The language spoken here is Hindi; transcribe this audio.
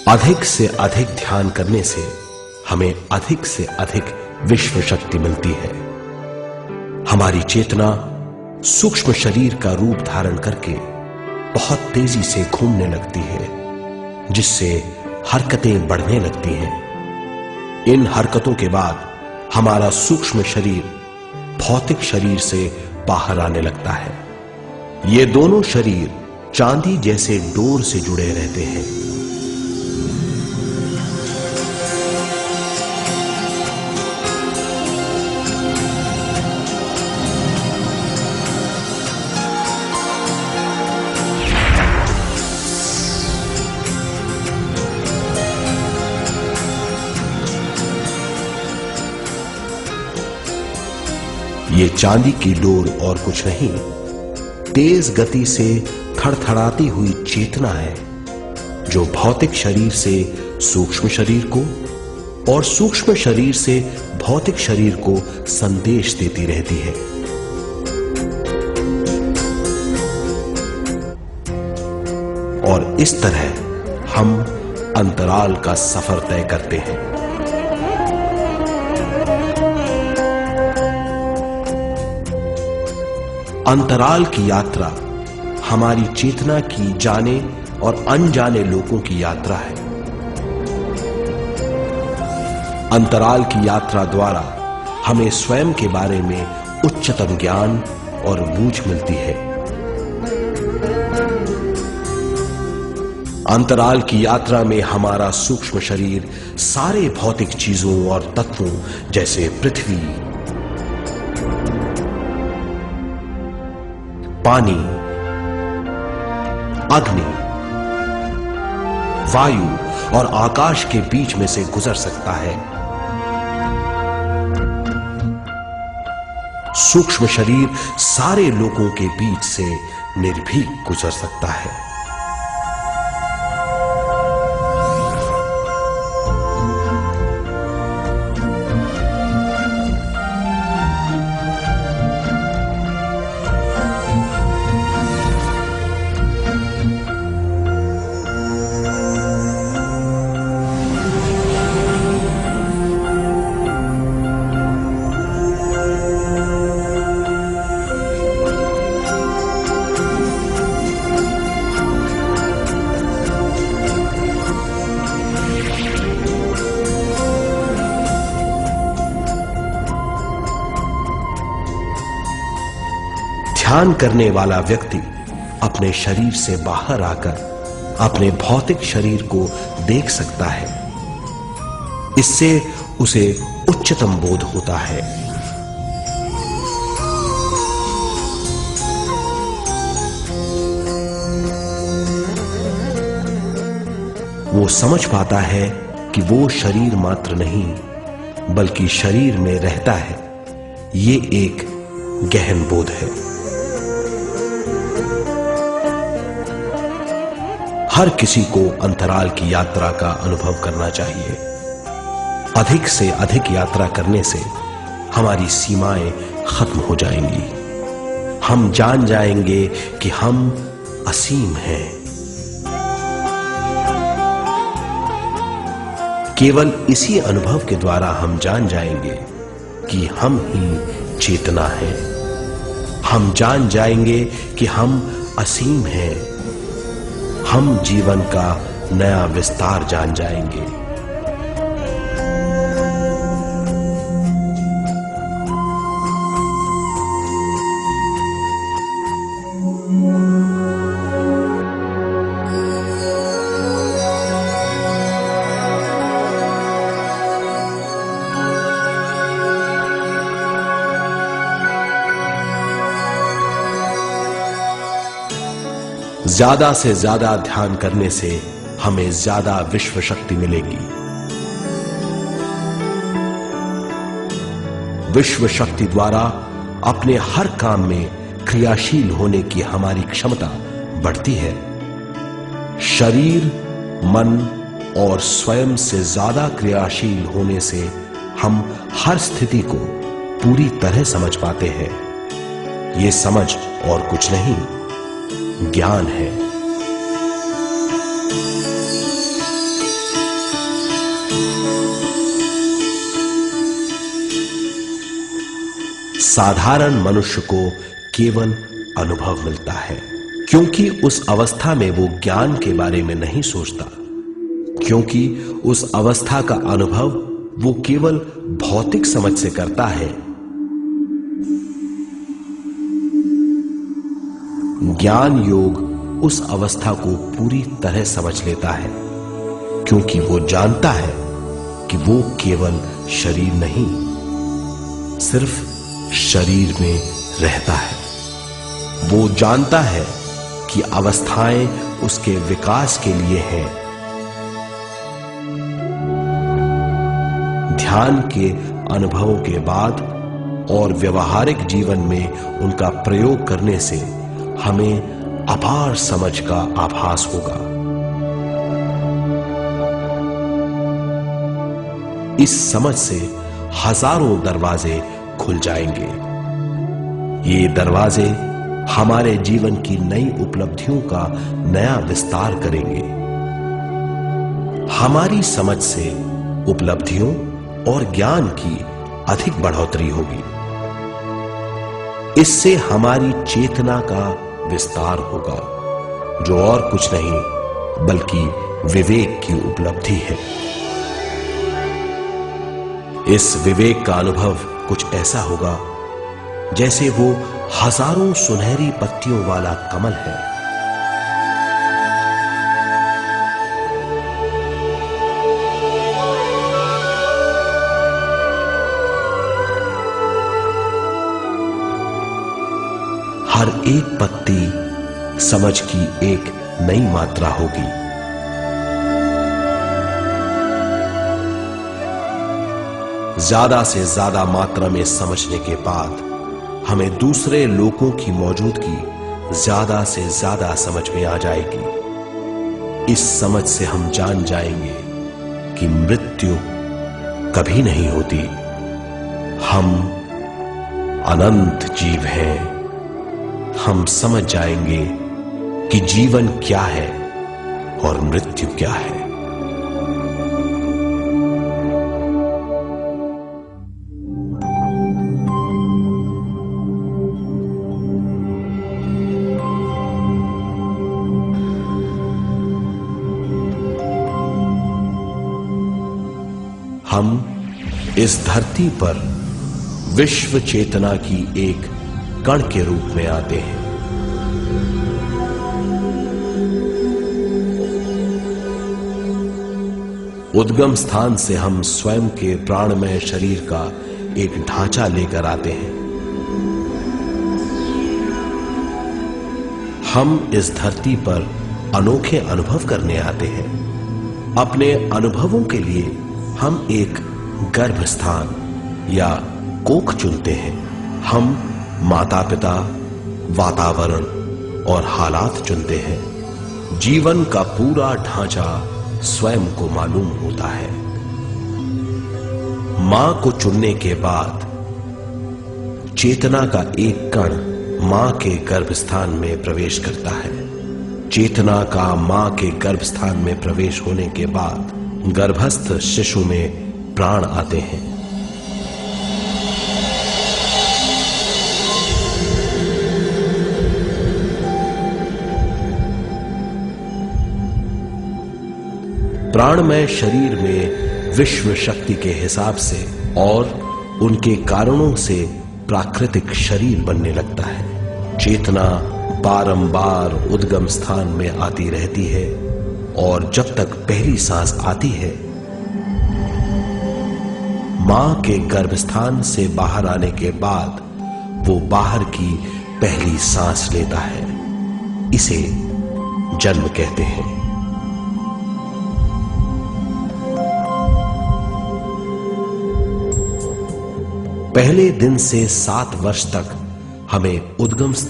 अधिक से अधिक ध्यान करने से हमें अधिक से अधिक विश्व शक्ति मिलती है। हमारी चेतना सूक्ष्म शरीर का रूप धारण करके बहुत तेजी से घूमने लगती है, जिससे हरकतें बढ़ने लगती हैं। इन हरकतों के बाद हमारा सूक्ष्म शरीर भौतिक शरीर से बाहर आने लगता है। ये दोनों शरीर चांदी जैसे डोर से जुड़े रहते हैं। ये चांदी की डोर और कुछ नहीं, तेज गति से थड़थड़ाती हुई चेतना है, जो भौतिक शरीर से सूक्ष्म शरीर को और सूक्ष्म शरीर से भौतिक शरीर को संदेश देती रहती है। और इस तरह हम अंतराल का सफर तय करते हैं। अंतराल की यात्रा हमारी चेतना की जाने और अनजाने लोगों की यात्रा है। अंतराल की यात्रा द्वारा हमें स्वयं के बारे में उच्चतम ज्ञान और बूझ मिलती है। अंतराल की यात्रा में हमारा सूक्ष्म शरीर सारे भौतिक चीजों और तत्वों जैसे पृथ्वी, पानी, अग्नि, वायु और आकाश के बीच में से गुजर सकता है। सूक्ष्म शरीर सारे लोगों के बीच से निर्भीक गुजर सकता है। ध्यान करने वाला व्यक्ति अपने शरीर से बाहर आकर अपने भौतिक शरीर को देख सकता है। इससे उसे उच्चतम बोध होता है। वो समझ पाता है कि वो शरीर मात्र नहीं, बल्कि शरीर में रहता है। ये एक गहन बोध है। हर किसी को अंतराल की यात्रा का अनुभव करना चाहिए। अधिक से अधिक यात्रा करने से हमारी सीमाएं खत्म हो जाएंगी। हम जान जाएंगे कि हम असीम हैं। केवल इसी अनुभव के द्वारा हम जान जाएंगे कि हम ही चेतना हैं। हम जान जाएंगे कि हम असीम हैं। हम जीवन का नया विस्तार जान जाएंगे। ज्यादा से ज्यादा ध्यान करने से हमें ज्यादा विश्व शक्ति मिलेगी। विश्व शक्ति द्वारा अपने हर काम में क्रियाशील होने की हमारी क्षमता बढ़ती है। शरीर, मन और स्वयं से ज्यादा क्रियाशील होने से हम हर स्थिति को पूरी तरह समझ पाते हैं। ये समझ और कुछ नहीं, ज्ञान है। साधारण मनुष्य को केवल अनुभव मिलता है, क्योंकि उस अवस्था में वो ज्ञान के बारे में नहीं सोचता, क्योंकि उस अवस्था का अनुभव वो केवल भौतिक समझ से करता है। ज्ञान योग उस अवस्था को पूरी तरह समझ लेता है, क्योंकि वो जानता है कि वो केवल शरीर नहीं, सिर्फ शरीर में रहता है। वो जानता है कि अवस्थाएं उसके विकास के लिए हैं। ध्यान के अनुभवों के बाद और व्यवहारिक जीवन में उनका प्रयोग करने से हमें अपार समझ का आभास होगा। इस समझ से हजारों दरवाजे खुल जाएंगे। ये दरवाजे हमारे जीवन की नई उपलब्धियों का नया विस्तार करेंगे। हमारी समझ से उपलब्धियों और ज्ञान की अधिक बढ़ोतरी होगी। इससे हमारी चेतना का विस्तार होगा, जो और कुछ नहीं बल्कि विवेक की उपलब्धि है। इस विवेक का अनुभव कुछ ऐसा होगा जैसे वो हजारों सुनहरी पत्तियों वाला कमल है। हर एक पत्ती समझ की एक नई मात्रा होगी। ज्यादा से ज्यादा मात्रा में समझने के बाद हमें दूसरे लोगों की मौजूदगी ज्यादा से ज्यादा समझ में आ जाएगी। इस समझ से हम जान जाएंगे कि मृत्यु कभी नहीं होती। हम अनंत जीव हैं। हम समझ जाएंगे कि जीवन क्या है और मृत्यु क्या है। हम इस धरती पर विश्व चेतना की एक कण के रूप में आते हैं। उद्गम स्थान से हम स्वयं के प्राणमय शरीर का एक ढांचा लेकर आते हैं। हम इस धरती पर अनोखे अनुभव करने आते हैं। अपने अनुभवों के लिए हम एक गर्भस्थान या कोख चुनते हैं। हम माता पिता, वातावरण और हालात चुनते हैं। जीवन का पूरा ढांचा स्वयं को मालूम होता है। मां को चुनने के बाद चेतना का एक कण मां के गर्भस्थान में प्रवेश करता है। चेतना का मां के गर्भस्थान में प्रवेश होने के बाद गर्भस्थ शिशु में प्राण आते हैं। प्राणमय शरीर में विश्व शक्ति के हिसाब से और उनके कारणों से प्राकृतिक शरीर बनने लगता है। चेतना बारंबार उद्गम स्थान में आती रहती है और जब तक पहली सांस आती है, मां के गर्भस्थान से बाहर आने के बाद वो बाहर की पहली सांस लेता है। इसे जन्म कहते हैं। पहले दिन से 7 वर्ष तक हमें उद्गम